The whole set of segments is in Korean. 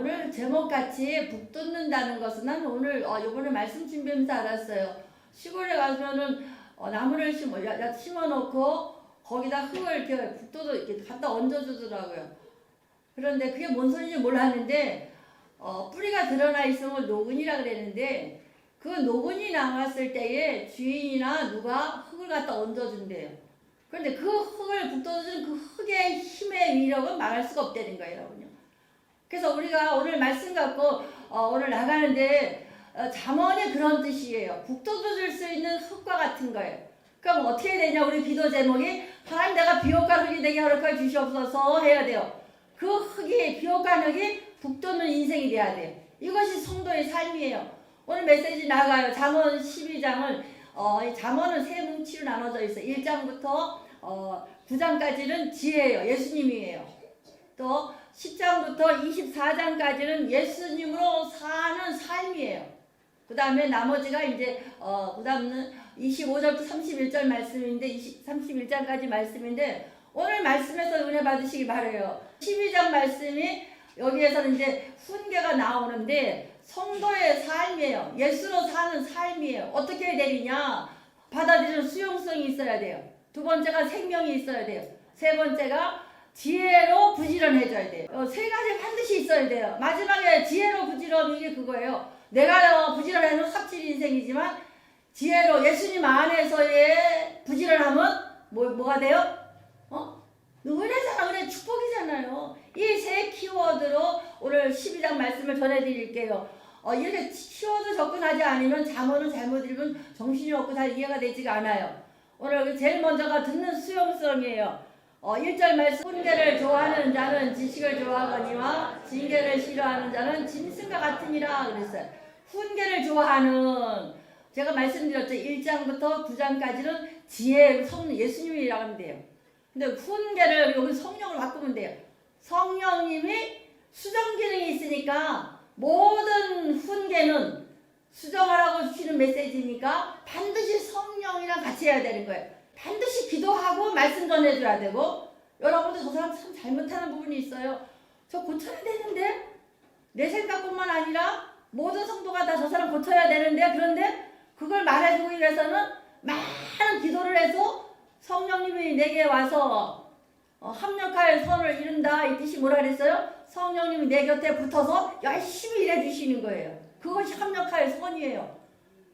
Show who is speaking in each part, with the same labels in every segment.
Speaker 1: 오늘 제목같이 북 돋는다는 것은 난 오늘 요번에 말씀 준비하면서 알았어요. 시골에 가면은 나무를 심어놓고 거기다 흙을 이렇게 북돋아 이렇게 갖다 얹어주더라고요. 그런데 그게 뭔 소리인지 몰랐는데 뿌리가 드러나 있으면 노근이라 그랬는데 그 노근이 나왔을 때에 주인이나 누가 흙을 갖다 얹어준대요. 그런데 그 흙을 북돋아주는 그 흙의 힘의 위력은 말할 수가 없다는 거예요, 여러분요. 그래서 우리가 오늘 말씀 갖고 오늘 나가는데 잠언이 그런 뜻이에요. 북돋아줄 수 있는 흙과 같은 거예요. 그럼 어떻게 되냐? 우리 기도 제목이 하나님 내가 비옥한 흙이 되게 허락하여 주시옵소서 해야 돼요. 그 흙이 비옥한 흙이 북돋는 인생이 돼야 돼요. 이것이 성도의 삶이에요. 오늘 메시지 나가요. 잠언 12장을 잠언은 세 뭉치로 나눠져 있어요. 1장부터 9장까지는 지혜예요. 예수님이에요. 또 10장부터 24장까지는 예수님으로 사는 삶이에요. 그 다음에 나머지가 이제 그 다음은 25절부터 31절 말씀인데 31장까지 말씀인데 오늘 말씀에서 은혜 받으시기 바라요. 12장 말씀이 여기에서는 이제 훈계가 나오는데 성도의 삶이에요. 예수로 사는 삶이에요. 어떻게 되느냐? 받아들이는 수용성이 있어야 돼요. 두 번째가 생명이 있어야 돼요. 세 번째가 지혜로 부지런해져야 돼요. 세 가지 반드시 있어야 돼요. 마지막에 지혜로 부지런 이게 그거예요. 내가 부지런해서 삽질 인생이지만 지혜로 예수님 안에서의 부지런함은 뭐가 돼요? 은혜잖아. 은혜 축복이잖아요. 이 세 키워드로 오늘 12장 말씀을 전해드릴게요. 이렇게 키워드 접근하지 않으면 잠언을 잘못 읽으면 정신이 없고 잘 이해가 되지가 않아요. 오늘 제일 먼저가 듣는 수용성이에요. 1절 말씀 훈계를 좋아하는 자는 지식을 좋아하거니와 징계를 싫어하는 자는 짐승과 같으니라 그랬어요. 훈계를 좋아하는 제가 말씀드렸죠. 1장부터 9장까지는 지혜 예수님이라고 하면 돼요. 근데 훈계를 여기 성령으로 바꾸면 돼요. 성령님이 수정 기능이 있으니까 모든 훈계는 수정하라고 주시는 메시지니까 반드시 성령이랑 같이 해야 되는 거예요. 반드시 기도하고 말씀 전해줘야 되고 여러분들 저 사람 참 잘못하는 부분이 있어요. 저 고쳐야 되는데 내 생각뿐만 아니라 모든 성도가 다 저 사람 고쳐야 되는데 그런데 그걸 말해주기 위해서는 많은 기도를 해서 성령님이 내게 와서 합력할 선을 이룬다 이 뜻이 뭐라 그랬어요? 성령님이 내 곁에 붙어서 열심히 일해 주시는 거예요. 그것이 합력할 선이에요.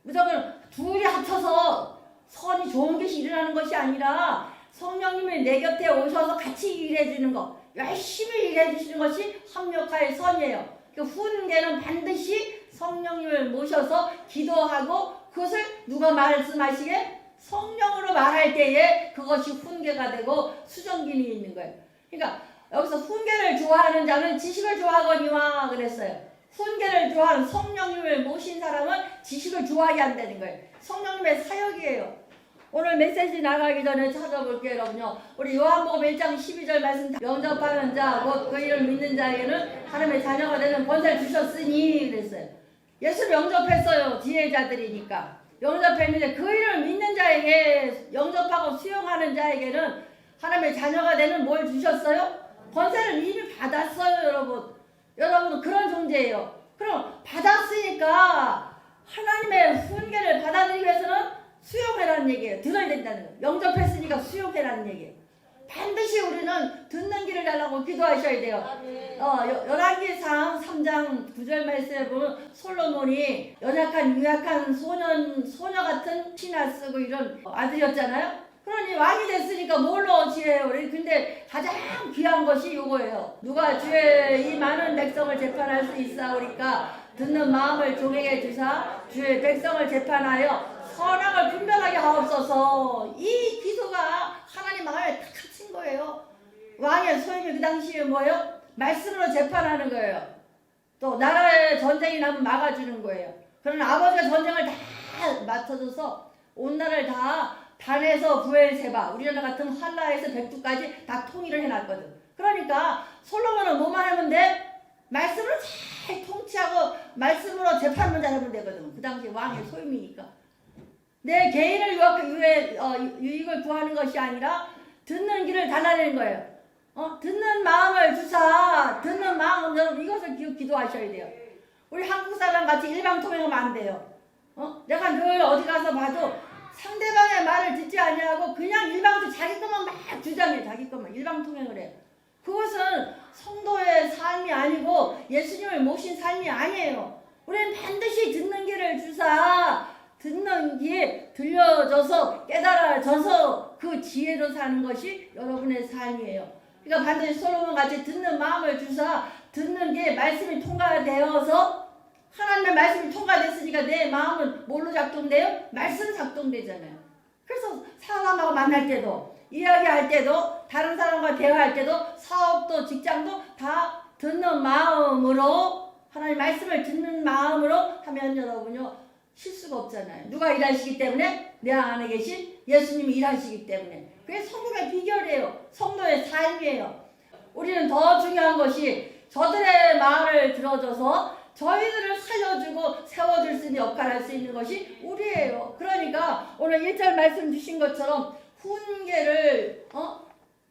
Speaker 1: 무조건 둘이 합쳐서 선이 좋은 것이 일어나는 것이 아니라 성령님이 내 곁에 오셔서 같이 일해 주는 것, 열심히 일해 주시는 것이 합력할 선이에요. 그 훈계는 반드시 성령님을 모셔서 기도하고 그것을 누가 말씀하시게? 성령으로 말할 때에 그것이 훈계가 되고 수정기능이 있는 거예요. 그러니까 여기서 훈계를 좋아하는 자는 지식을 좋아하거니와 그랬어요. 훈계를 좋아하는 성령님을 모신 사람은 지식을 좋아하게 한다는 거예요. 성령님의 사역이에요. 오늘 메시지 나가기 전에 찾아볼게요, 여러분요. 우리 요한복음 1장 12절 말씀 영접하는 자, 곧 그 이름을 믿는 자에게는 하나님의 자녀가 되는 권세를 주셨으니 그랬어요. 예수를 영접했어요. 지혜자들이니까. 영접했는데 그 이름을 믿는 자에게 영접하고 수용하는 자에게는 하나님의 자녀가 되는 뭘 주셨어요? 권세를 이미 받았어요, 여러분. 여러분은 그런 존재예요. 그럼 받았으니까 하나님의 훈계를 받아들이기 위해서는 수용해라는 얘기예요. 들어야 된다는 거예요. 영접했으니까 수용해라는 얘기예요. 반드시 우리는 듣는 길을 달라고 기도하셔야 돼요. 열왕기상 3장 9절 말씀에 보면 솔로몬이 연약한 유약한 소녀 같은 신하 쓰고 이런 아들이었잖아요. 그러니 왕이 됐으니까 뭘로 지혜요? 근데 가장 귀한 것이 이거예요. 누가 주의 이 많은 백성을 재판할 수 있사오니까 듣는 마음을 종에게 주사 주의 백성을 재판하여 선악을 분별하게 하옵소서. 이 기도가 하나님 마음에 탁 갇힌 거예요. 왕의 소임이 그 당시에 뭐예요? 말씀으로 재판하는 거예요. 또 나라의 전쟁이 나면 막아주는 거예요. 그러나 아버지가 전쟁을 다 맡아줘서 온 나라를 다 단에서 부엘세바 우리나라 같은 한라에서 백두까지 다 통일을 해놨거든. 그러니까 솔로몬은 뭐만 하면 돼? 말씀으로 잘 통치하고 말씀으로 재판만 잘하면 되거든. 그 당시 왕의 소임이니까. 내 개인을 유익을 구하는 것이 아니라 듣는 길을 달라내는 거예요. 듣는 마음을 주사. 듣는 마음, 여러분 이것을 기도하셔야 돼요. 우리 한국 사람 같이 일방통행하면 안 돼요. 내가 늘 어디 가서 봐도 상대방의 말을 듣지 아니하고 그냥 일방통 자기 것만 막 주장해. 자기 것만 일방통행을 해. 그것은 성도의 삶이 아니고 예수님을 모신 삶이 아니에요. 우리는 반드시 듣는 길을 주사. 듣는 길 들려줘서 깨달아져서 그 지혜로 사는 것이 여러분의 삶이에요. 그러니까 반드시 솔로몬 같이 듣는 마음을 주사. 듣는 게 말씀이 통과되어서 하나님의 말씀이 통과됐으니까 내 마음은 뭘로 작동돼요? 말씀 작동되잖아요. 그래서 사람하고 만날 때도 이야기할 때도 다른 사람과 대화할 때도 사업도 직장도 다 듣는 마음으로 하나님 말씀을 듣는 마음으로 하면 여러분요 실수가 없잖아요. 누가 일하시기 때문에? 내 안에 계신 예수님이 일하시기 때문에. 그게 성공의 비결이에요. 성도의 삶이에요. 우리는 더 중요한 것이 저들의 말을 들어줘서 저희들을 살려주고 세워줄 수 있는 역할을 할 수 있는 것이 우리예요. 그러니까 오늘 1절 말씀 주신 것처럼 훈계를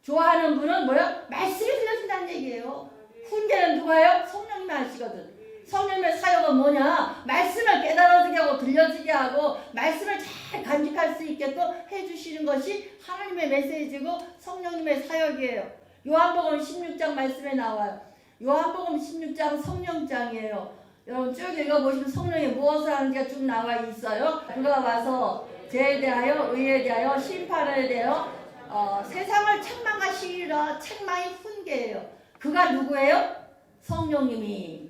Speaker 1: 좋아하는 분은 뭐야? 말씀이 들려준다는 얘기예요. 훈계는 누가요? 성령님이 하시거든. 성령님의 사역은 뭐냐? 말씀을 깨달아지게 하고 들려지게 하고 말씀을 잘 간직할 수 있게끔 해주시는 것이 하나님의 메시지고 성령님의 사역이에요. 요한복음 16장 말씀에 나와요. 요한복음 16장 성령장이에요. 여러분 쭉 읽어보시면 성령이 무엇을 하는지가 쭉 나와 있어요. 그가 와서 죄에 대하여 의에 대하여 심판에 대하여 세상을 책망하시리라. 책망이 훈계예요. 그가 누구예요? 성령님이.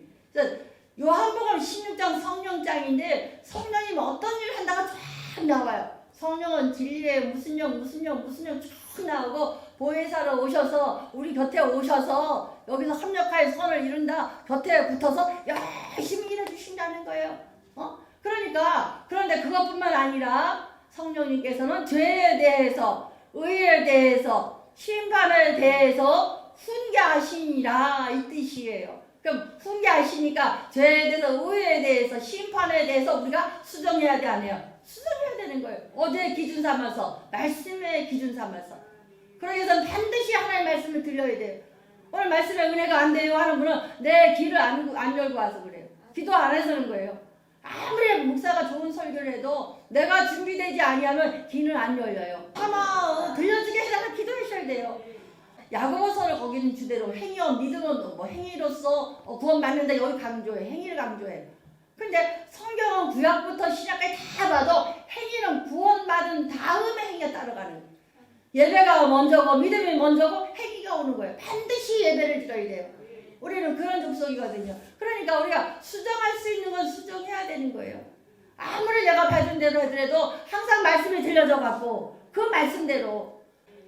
Speaker 1: 요한복음 16장 성령장인데 성령님은 어떤 일을 한다가 쫙 나와요. 성령은 진리에 무슨 영 쭉 나오고 보혜사로 오셔서 우리 곁에 오셔서 여기서 합력하여 선을 이룬다. 곁에 붙어서 열심히 일해주신다는 거예요. 그러니까 그런데 그것뿐만 아니라 성령님께서는 죄에 대해서 의에 대해서 심판에 대해서 훈계하시니라 이 뜻이에요. 그럼 훈계하시니까 죄에 대해서 의에 대해서 심판에 대해서 우리가 수정해야 돼 안 해요? 수정해야 되는 거예요. 어제의 기준 삼아서 말씀의 기준 삼아서. 그러기 위해서는 반드시 하나님의 말씀을 들려야 돼요. 오늘 말씀에 은혜가 안 돼요 하는 분은 내 귀를 안 열고 와서 그래요. 기도 안 해서는 거예요. 아무리 목사가 좋은 설교를 해도 내가 준비되지 아니하면 귀는 안 열려요. 아마 들려주게 해달라 기도하셔야 돼요. 야고보서를 거기는 주대로 행위와 믿음은 행위로서 구원받는다 여기 강조해. 행위를 강조해. 근데 성경은 구약부터 신약까지 다 봐도 행위는 구원받은 다음에 행위가 따라가는 거예요. 예배가 먼저고 믿음이 먼저고 행위가 오는 거예요. 반드시 예배를 드려야 돼요. 우리는 그런 족속이거든요. 그러니까 우리가 수정할 수 있는 건 수정해야 되는 거예요. 아무리 내가 받은 대로 하더라도 항상 말씀이 들려져 갖고 그 말씀대로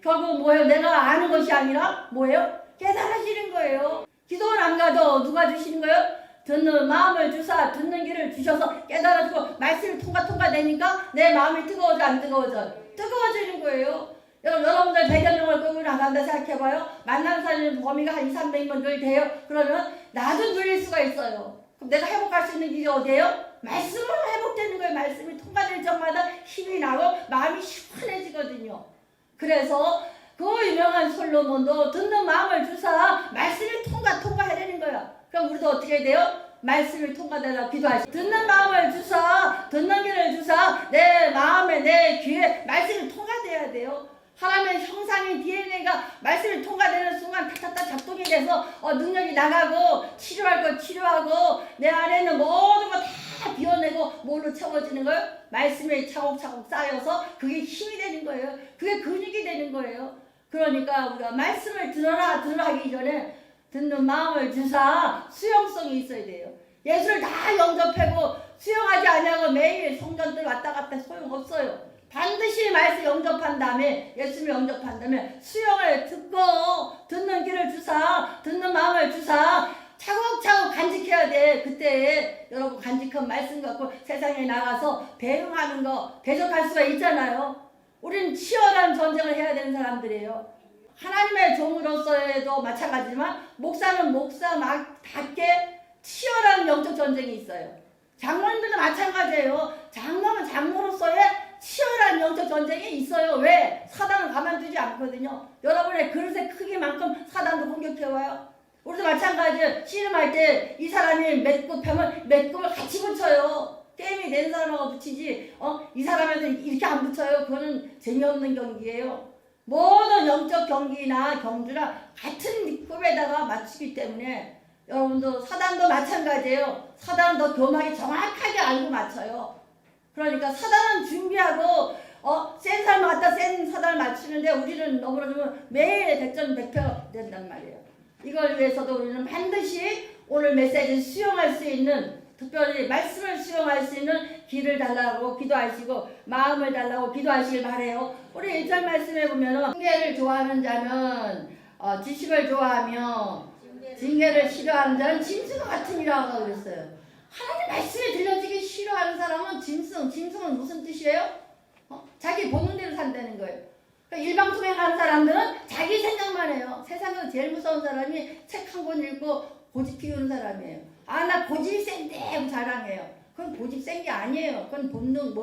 Speaker 1: 결국 뭐예요? 내가 아는 것이 아니라 뭐예요? 깨달아지는 거예요. 기도를 안 가도 누가 주시는 거예요? 듣는 마음을 주사 듣는 길을 주셔서 깨달아지고 말씀이 통과되니까 내 마음이 뜨거워져 안 뜨거워져? 뜨거워지는 거예요. 여러분들 100여 명을 끌고 나간다 생각해봐요. 만나는 사람의 범위가 한 200~300명 늘 돼요. 그러면 나도 눌릴 수가 있어요. 그럼 내가 회복할 수 있는 길이 어디예요? 말씀으로 회복되는 거예요. 말씀이 통과될 적마다 힘이 나고 마음이 시원해지거든요. 그래서 그 유명한 솔로몬도 듣는 마음을 주사 말씀이 통과해야 되는 거야. 그럼 우리도 어떻게 해야 돼요? 말씀이 통과되라 기도하시. 듣는 마음을 주사 듣는 길을 주사 내 마음에 내 귀에 말씀이 통과돼야 돼요. 하나님의 형상인 DNA가 말씀이 통과되는 순간 탁탁탁 작동이 돼서 능력이 나가고 치료할 거 치료하고 내 안에 있는 모든 거 다 비워내고 뭘로 채워지는 거예요? 말씀에 차곡차곡 쌓여서 그게 힘이 되는 거예요. 그게 근육이 되는 거예요. 그러니까 우리가 말씀을 들어라 하기 전에 듣는 마음을 주사 수용성이 있어야 돼요. 예수를 다 영접하고 수용하지 아니하고 매일 성전들 왔다 갔다 소용없어요. 반드시 말씀 영접한 다음에 예수를 영접한 다음에 수용을 듣고 듣는 길을 주사 듣는 마음을 주사 차곡차곡 간직해야 돼. 그때 여러분 간직한 말씀 갖고 세상에 나가서 대응하는 거 대적할 수가 있잖아요. 우리는 치열한 전쟁을 해야 되는 사람들이에요. 하나님의 종으로서도 마찬가지지만 목사는 목사답게 치열한 영적 전쟁이 있어요. 장로님들도 마찬가지예요. 장로는 장로로서의 치열한 영적 전쟁이 있어요. 왜? 사단은 가만두지 않거든요. 여러분의 그릇의 크기만큼 사단도 공격해와요. 우리도 마찬가지예요. 씨름할 때 이 사람이 맷굽 하면 맷굽을 같이 붙여요. 게임이 되는 사람하고 붙이지 이 사람한테 이렇게 안 붙여요. 그거는 재미없는 경기예요. 모든 영적 경기나 경주나 같은 급에다가 맞추기 때문에 여러분도 사단도 마찬가지예요. 사단은 더 교막이 정확하게 알고 맞춰요. 그러니까 사단은 준비하고 센 사람 갖다 센 사단을 맞추는데 우리는 너무나도 매일 백전백패가 된단 말이에요. 이걸 위해서도 우리는 반드시 오늘 메시지를 수용할 수 있는, 특별히 말씀을 수용할 수 있는 길을 달라고 기도하시고 마음을 달라고 기도하시길 바래요. 우리 1절 말씀에 보면은 징계를 좋아하는 자는 지식을 좋아하며 징계를 싫어하는 자는 짐승과 같으니라고 그랬어요. 하나님 말씀에 들려지기 싫어하는 사람은 짐승은 무슨 뜻이에요? 자기 본능대로 산다는 거예요. 그러니까 일방통행하는 사람들은 자기 생각만 해요. 세상에서 제일 무서운 사람이 책 한 권 읽고 고집 피우는 사람이에요. 나 고집이 센데 하고 자랑해요. 그건 고집 센 게 아니에요. 그건 본능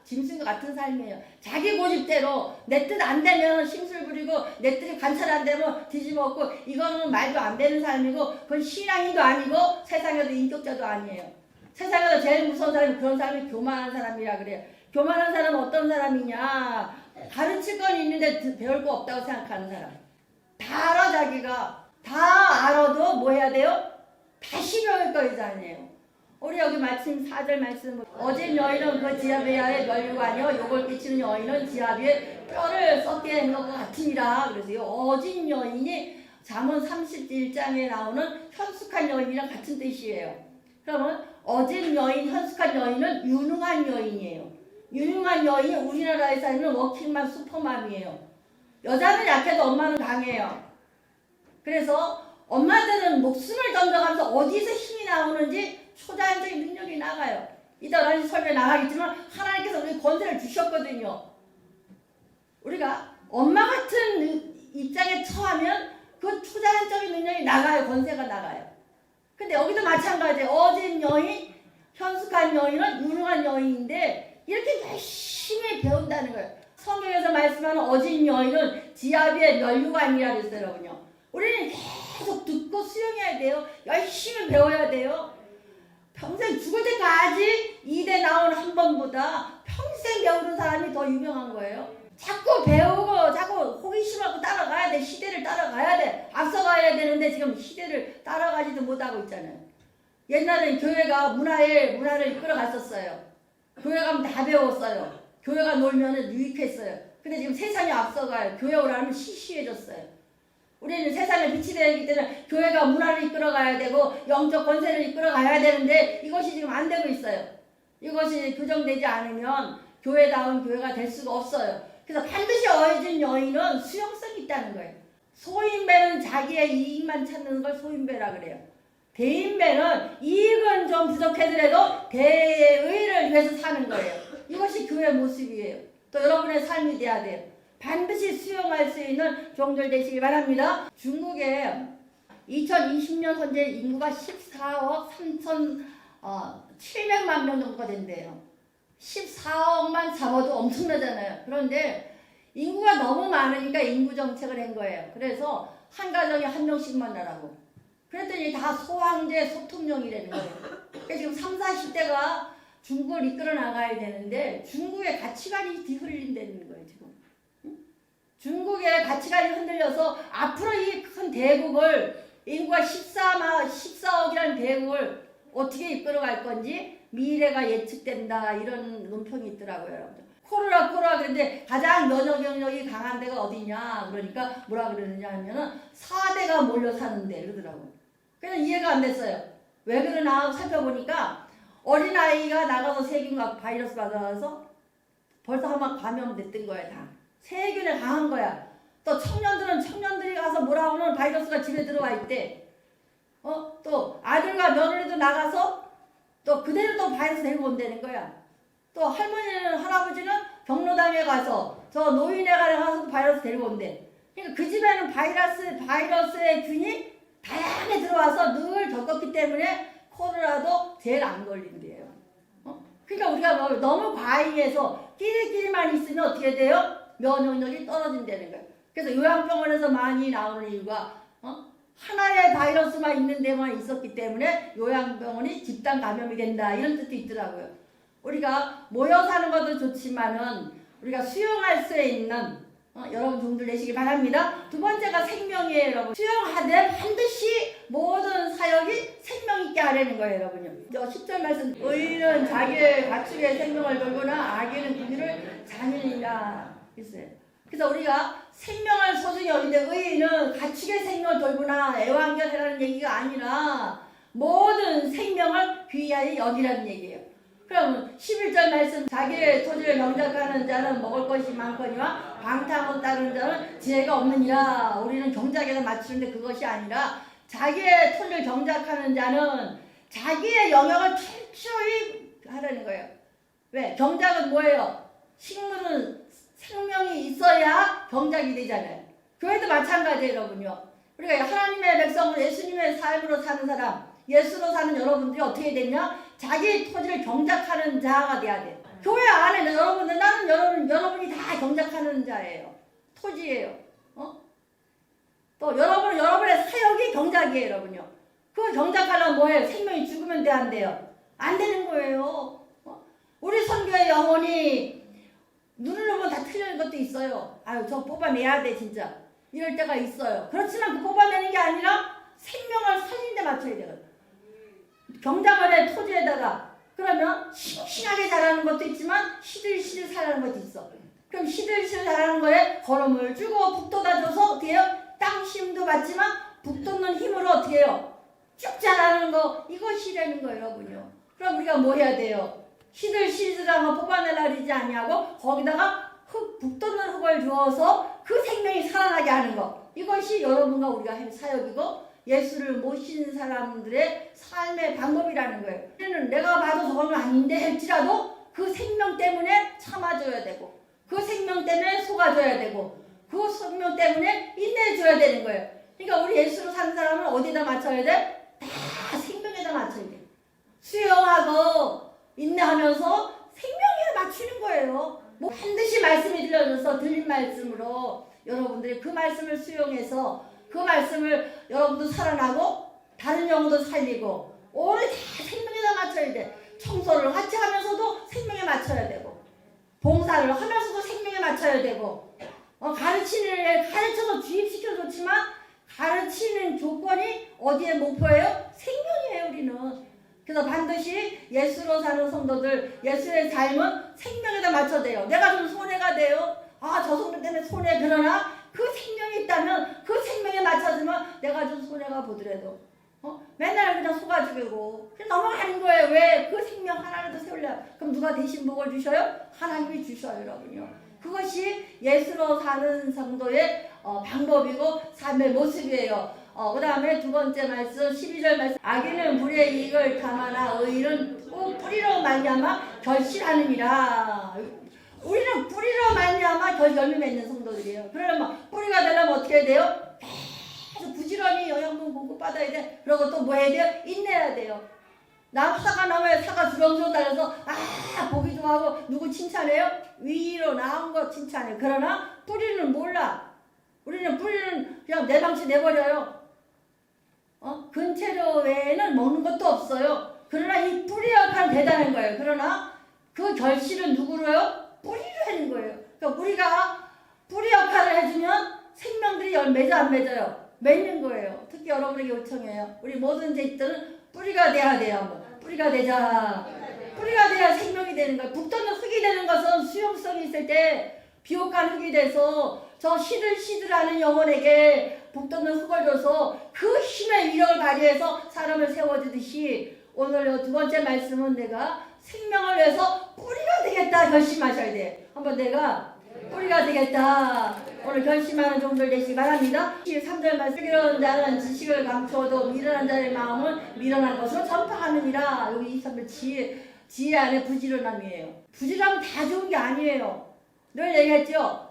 Speaker 1: 짐승과 같은 삶이에요. 자기 고집대로 내 뜻 안 되면 심술 부리고 내 뜻이 관찰 안 되면 뒤집어엎고 이거는 말도 안 되는 삶이고 그건 신앙인도 아니고 세상에도 인격자도 아니에요. 세상에서 제일 무서운 사람이 그런 사람이 교만한 사람이라 그래요. 교만한 사람은 어떤 사람이냐? 가르칠 건 있는데 배울 거 없다고 생각하는 사람. 다 알아 자기가. 다 알아도 뭐 해야 돼요? 다시 배울 거 있잖아요. 우리 여기 마침 4절 말씀 어진 여인은 그 지압 위에 멸류가 아니요 욕을 끼치는 여인은 지압 위에 뼈를 썩게 한 것 같으니라. 그래서요 어진 여인이 잠언 31장에 나오는 현숙한 여인이랑 같은 뜻이에요. 그러면 어진 여인, 현숙한 여인은 유능한 여인이에요. 유능한 여인이 우리나라에서 있는 워킹맘 슈퍼맘이에요. 여자는 약해도 엄마는 강해요. 그래서 엄마들은 목숨을 던져가면서 어디서 힘이 나오는지 초자연적인 능력이 나가요. 이따 어느 설명에 나가겠지만 하나님께서 우리 권세를 주셨거든요. 우리가 엄마 같은 입장에 처하면 그 초자연적인 능력이 나가요. 권세가 나가요. 근데 여기도 마찬가지예요. 어진 여인, 현숙한 여인은 유능한 여인인데 이렇게 열심히 배운다는 거예요. 성경에서 말씀하는 어진 여인은 지압 위에 멸류가 아니라 그랬어요. 여러분요. 우리는 계속 듣고 수용해야 돼요. 열심히 배워야 돼요. 평생 죽을 때까지 이대 나온 한 번보다 평생 배우는 사람이 더 유명한 거예요. 자꾸 배우고 자꾸 호기심하고 따라가야 돼. 시대를 따라가야 돼. 앞서가야 되는데 지금 시대를 따라가지도 못하고 있잖아요. 옛날엔 교회가 문화를 이끌어 갔었어요. 교회 가면 다 배웠어요. 교회가 놀면 유익했어요. 근데 지금 세상이 앞서가요. 교회 오라면 시시해졌어요. 우리는 세상에 빛이 되기 때문에 교회가 문화를 이끌어가야 되고 영적 권세를 이끌어가야 되는데 이것이 지금 안 되고 있어요. 이것이 교정되지 않으면 교회다운 교회가 될 수가 없어요. 그래서 반드시 어진 여인은 수용성이 있다는 거예요. 소인배는 자기의 이익만 찾는 걸 소인배라 그래요. 대인배는 이익은 좀 부족하더라도 대의를 위해서 사는 거예요. 이것이 교회 모습이에요. 또 여러분의 삶이 돼야 돼요. 반드시 수용할 수 있는 종들 되시기 바랍니다. 중국에 2020년 현재 인구가 14억 3,700만 명 정도가 된대요. 14억만 잡아도 엄청나잖아요. 그런데 인구가 너무 많으니까 인구 정책을 한 거예요. 그래서 한 가정에 한 명씩만 나라고. 그랬더니 다 소황제 소통령이라는 거예요. 그러니까 지금 30, 40대가 중국을 이끌어 나가야 되는데 중국의 가치관이 뒤흔들린다는 거예요. 지금. 중국의 가치관이 흔들려서 앞으로 이 큰 대국을 인구가 14억이라는 대국을 어떻게 이끌어갈 건지 미래가 예측된다 이런 논평이 있더라고요. 여러분들. 코로나 그런데 가장 면역 영역이 강한 데가 어디냐 그러니까 뭐라 그러느냐 하면은 4대가 몰려 사는데 그러더라고요. 그래서 이해가 안 됐어요. 왜 그러나 살펴보니까 어린아이가 나가서 세균 바이러스 받아서 벌써 한번 감염됐던 거예요. 다. 세균에 강한 거야. 또 청년들이 가서 뭐라 하면 바이러스가 집에 들어와 있대. 또 아들과 며느리도 나가서 또 그대로 또 바이러스 데리고 온다는 거야. 또 할아버지는 경로당에 가서 저 노인에 가서 바이러스 데리고 온대. 그러니까 그 집에는 바이러스의 균이 다양하게 들어와서 늘 겪었기 때문에 코로나도 제일 안 걸린대요. 그러니까 우리가 너무 과잉해서 끼리끼리만 있으면 어떻게 돼요? 면역력이 떨어진다는 거예요. 그래서 요양병원에서 많이 나오는 이유가 하나의 바이러스만 있는 데만 있었기 때문에 요양병원이 집단 감염이 된다 이런 뜻도 있더라고요. 우리가 모여 사는 것도 좋지만은 우리가 수용할 수 있는 여러분 종들 내시기 바랍니다. 두 번째가 생명이에요, 여러분. 수용하되 반드시 모든 사역이 생명 있게 하라는 거예요, 여러분요. 10절 말씀, 의인은 자기의 가축의 생명을 돌보나 악인은 그들을 잔인이라 했어요. 그래서 우리가 생명을 소중히 여기는데 의인은 가축의 생명을 돌보나 애완견이라는 얘기가 아니라 모든 생명을 귀하게 여기라는 얘기예요. 그럼 11절 말씀, 자기의 토지를 경작하는 자는 먹을 것이 많거니와 방탕을 따르는 자는 지혜가 없느니라. 우리는 경작에서 맞추는데 그것이 아니라 자기의 토지를 경작하는 자는 자기의 영역을 철저히 하라는 거예요. 왜? 경작은 뭐예요? 식물은 생명이 있어야 경작이 되잖아요. 교회도 마찬가지예요, 여러분요. 우리가 하나님의 백성으로 예수님의 삶으로 사는 사람, 예수로 사는 여러분들이 어떻게 되냐? 자기 토지를 경작하는 자가 돼야 돼. 교회 안에 여러분들, 나는 여러분이 다 경작하는 자예요. 토지예요. 또 여러분의 사역이 경작이에요, 여러분요. 그 경작하려면 뭐예요? 생명이 죽으면 돼, 안 돼요? 안 되는 거예요. 우리 선교의 영혼이 눈을 보면 다 틀리는 것도 있어요. 아유, 저 뽑아내야 돼, 진짜. 이럴 때가 있어요. 그렇지만 그 뽑아내는 게 아니라 생명을 살린 데 맞춰야 돼요. 경작을 해, 토지에다가. 그러면 싱싱하게 자라는 것도 있지만 시들시들 자라는 것도 있어. 그럼 시들시들 자라는 거에 거름을 주고 북 돋아줘서 어떻게 해요? 땅 힘도 받지만 북 돋는 힘으로 어떻게 해요? 쭉 자라는 거, 이것이라는 거예요, 여러분요. 그럼 우리가 뭐 해야 돼요? 시들시들한 거 뽑아내라 그러지 아니하고 거기다가 북 돋는 흙을 주어서 그 생명이 살아나게 하는 거. 이것이 여러분과 우리가 할 사역이고 예수를 모신 사람들의 삶의 방법이라는 거예요. 내가 봐도 저건 아닌데 할지라도 그 생명 때문에 참아줘야 되고 그 생명 때문에 속아줘야 되고 그 생명 때문에 인내해줘야 되는 거예요. 그러니까 우리 예수로 사는 사람은 어디다 맞춰야 돼? 다 생명에다 맞춰야 돼. 수용하고 인내하면서 생명에 맞추는 거예요. 뭐 반드시 말씀이 들려줘서 들린 말씀으로 여러분들이 그 말씀을 수용해서 그 말씀을 여러분도 살아나고 다른 영혼도 살리고 오늘 다 생명에다 맞춰야 돼. 청소를 같이 하면서도 생명에 맞춰야 되고 봉사를 하면서도 생명에 맞춰야 되고 가르쳐서 주입시켜 줬지만 가르치는 조건이 어디에 목표예요? 생명이에요, 우리는. 그래서 반드시 예수로 사는 성도들, 예수의 삶은 생명에다 맞춰야 돼요. 내가 좀 손해가 돼요. 저 성도 때문에 손해. 그러나 그 생명이 있다면 그 생명에 맞춰주면 내가 좀 손해가 보더라도 맨날 그냥 속아주고 그냥 넘어가는 거예요. 왜? 그 생명 하나라도 세우려. 그럼 누가 대신 복을 주셔요? 하나님이 주셔요, 여러분요. 그것이 예수로 사는 성도의 방법이고 삶의 모습이에요. 그 다음에 두 번째 말씀 12절 말씀, 악인은 불의 이익을 탐하나 의인은 꼭 뿌리로 말미암아 결실하느니라. 우리는 뿌리로 말미암아 열매 맺는 성도들이에요. 그러면 뿌리가 되려면 어떻게 해야 돼요? 계속 부지런히 영양분 공급받아야 돼. 그리고 또 뭐 해야 돼요? 인내해야 돼요. 나무사가 나무에 사과 주렁주렁 달려서 보기 좋아하고 누구 칭찬해요? 위로 나온 거 칭찬해요. 그러나 뿌리는 몰라. 우리는 뿌리는 그냥 내 방치 내버려요. 근체료 외에는 먹는 것도 없어요. 그러나 이 뿌리 역할은 대단한 거예요. 그러나 그 결실은 누구로요? 뿌리로 하는 거예요. 그러니까 우리가 뿌리 역할을 해주면 생명들이 맺어 안 맺어요? 맺는 거예요. 특히 여러분에게 요청해요. 우리 모든 제자들은 뿌리가 돼야 돼요. 한번. 뿌리가 되자. 뿌리가 돼야 생명이 되는 거예요. 북 돋는 흙이 되는 것은 수용성이 있을 때 비옥한 흙이 돼서 저 시들시들하는 영혼에게 북 돋는 흙을 줘서 그 힘의 위력을 발휘해서 사람을 세워주듯이 오늘 두 번째 말씀은 내가 생명을 위해서 뿌리가 되겠다 결심하셔야 돼. 한번 내가 뿌리가 되겠다. 오늘 결심하는 종들 되시기 바랍니다. 3절 말씀, 슬기로운 자는 지식을 감추어도 미련한 자의 마음은 미련한 것으로 전파하느니라. 여기 23절 지혜 안에 부지런함이에요. 부지런하면 다 좋은 게 아니에요. 늘 얘기했죠.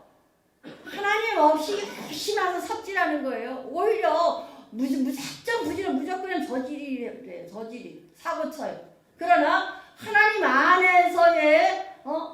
Speaker 1: 하나님 없이 열심히 하면서 삽질하는 거예요. 오히려 무작정 부지런, 무조건 저질이 사고 쳐요. 그러나 하나님 안에서의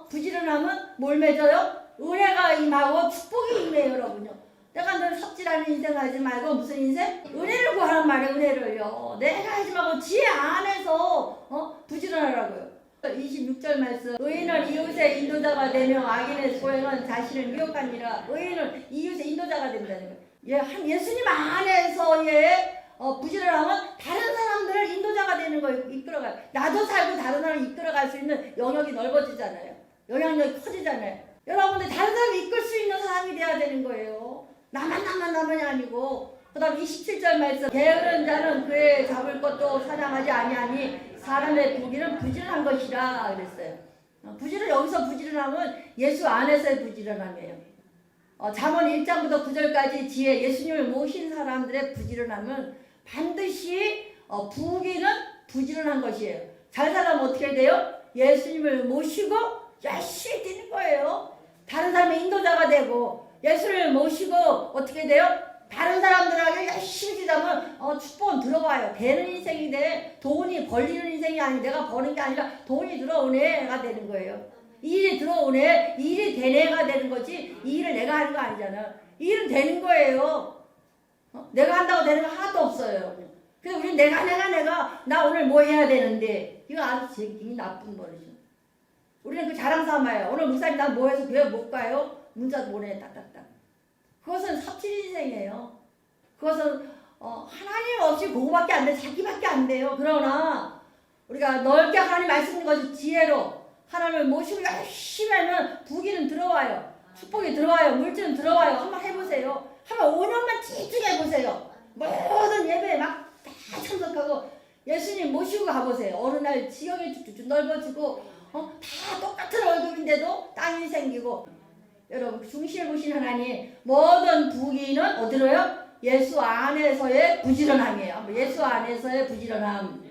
Speaker 1: 부지런하면 뭘 맺어요? 은혜가 임하고 축복이 임해요, 여러분요. 내가 늘 섭질하는 인생 하지 말고 무슨 인생? 은혜를 구하란 말이에요, 은혜를요. 내가 하지 말고 지혜 안에서 부지런하라고요. 26절 말씀. 의인은 이웃의 인도자가 되며 악인의 소행은 자신을 미혹하니라. 의인은 이웃의 인도자가 된다는 거예요. 예수님 안에서 부지런하면 다른 사람들을 인도자가 되는 거예요. 이끌어가요. 나도 살고 다른 사람을 이끌어갈 수 있는 영역이 넓어지잖아요. 영향력이 커지잖아요. 여러분들 다른 사람을 이끌 수 있는 사람이 돼야 되는 거예요. 나만이 아니고. 그 다음 27절 말씀. 게으른 자는 그의 잡을 것도 사냥하지 아니하니 사람의 부귀는 부지런한 것이라 그랬어요. 여기서 부지런함은 예수 안에서의 부지런함이에요. 잠언 1장부터 9절까지 지혜 예수님을 모신 사람들의 부지런함은 반드시 부귀는 부지런한 것이에요. 잘 살면 어떻게 돼요? 예수님을 모시고 열심히 뛰는 거예요. 다른 사람의 인도자가 되고 예수를 모시고 어떻게 돼요? 다른 사람들에게 열심히 뛰다면 축복은 들어와요. 되는 인생이 돼. 돈이 벌리는 인생이 아니 내가 버는 게 아니라 돈이 들어오네가 되는 거예요. 일이 들어오네, 일이 되네가 되는 거지 이 일을 내가 하는 거 아니잖아. 이 일은 되는 거예요. 내가 한다고 되는 거 하나도 없어요. 근데 우리는 내가 나 오늘 뭐 해야 되는데 이거 아주 제일 나쁜 버릇이죠. 우리는 그 자랑 삼아요. 오늘 목사님 나 뭐 해서 교회 못 가요? 문자 보내 딱딱딱. 그것은 삽질 인생이에요. 그것은 하나님 없이 그거밖에 안 돼. 자기밖에 안 돼요. 그러나 우리가 넓게 하나님 말씀인 것이 지혜로 하나님을 모시고 열심히 하면 부귀는 들어와요. 축복이 들어와요. 물질은 들어와요. 한번 해보세요. 한번 5년만 집중해 해보세요. 모든 예배에 막 다 참석하고 예수님 모시고 가보세요. 어느 날 지형이 쭉쭉 넓어지고 다 똑같은 얼굴인데도 땅이 생기고 여러분 중심을 보신 하나님 모든 부귀는 어디로요? 예수 안에서의 부지런함이에요. 예수 안에서의 부지런함.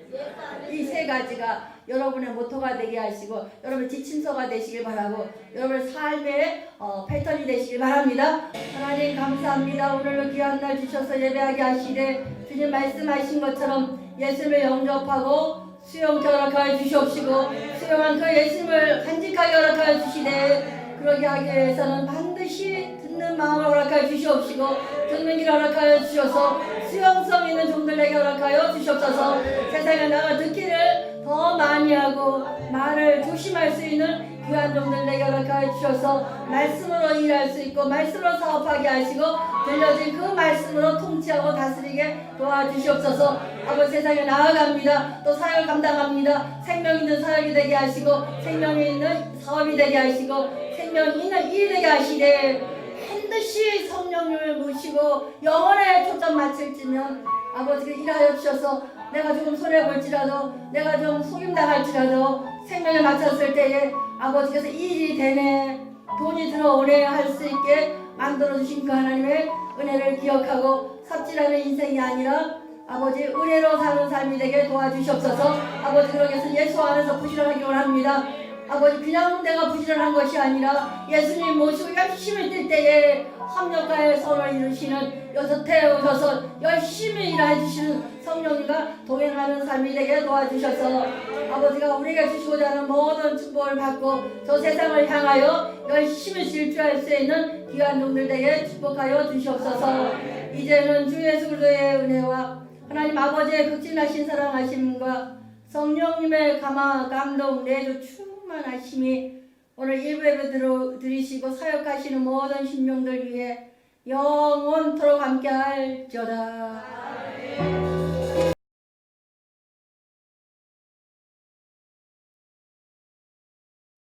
Speaker 1: 이 세 가지가 여러분의 모토가 되게 하시고 여러분의 지침서가 되시길 바라고 여러분의 삶의 패턴이 되시길 바랍니다. 하나님 감사합니다. 오늘도 귀한 날 주셔서 예배하게 하시되 주님 말씀하신 것처럼 예수님을 영접하고 수용케 허락하여 주시옵시고 수용한 그 예수님을 간직하게 허락하여 주시되 그러게 하기 위해서는 반드시 듣는 마음을 허락하여 주시옵시고 듣는 길 허락하여 주셔서 수용성 있는 종들에게 허락하여 주시옵소서. 세상에 나가 듣기를 더 많이 하고 말을 조심할 수 있는 귀한 종들에게 허락하여 주셔서 말씀으로 일할 수 있고 말씀으로 사업하게 하시고 들려진 그 말씀으로 통치하고 다스리게 도와주시옵소서. 아버지 세상에 나아갑니다. 또 사역을 감당합니다. 생명 있는 사역이 되게 하시고 생명이 있는 사업이 되게 하시고 생명 있는 일이 되게 하시되 반드시 성령님을 모시고 영혼에 초점 맞출지면 아버지가 일하여 주셔서 내가 조금 손해볼지라도 내가 좀 속임당할지라도 생명에 맞췄을 때에 아버지께서 일이 되네 돈이 들어오네 할 수 있게 만들어주신 그 하나님의 은혜를 기억하고 삽질하는 인생이 아니라 아버지 은혜로 사는 삶이 되게 도와주시옵소서. 아버지 그러기 위해서 예수 안에서 부지런하기 원합니다. 아버지 그냥 내가 부지런한 것이 아니라 예수님 모시고 열심히 뛸 때에 합력가의 선을 이루시는 여섯 태우셔서 열심히 일해 주시는 성령님과 동행하는 삶이 되게 도와주셔서 아버지가 우리에게 주시고자 하는 모든 축복을 받고 저 세상을 향하여 열심히 질주할 수 있는 귀한 종들 되게 축복하여 주시옵소서. 이제는 주 예수 그리스도의 은혜와 하나님 아버지의 극진하신 사랑하심과 성령님의 감동 내주 충만하심이 오늘 일부 들으시고 사역하시는 모든 신명들 위해 영원토록 함께할지어다.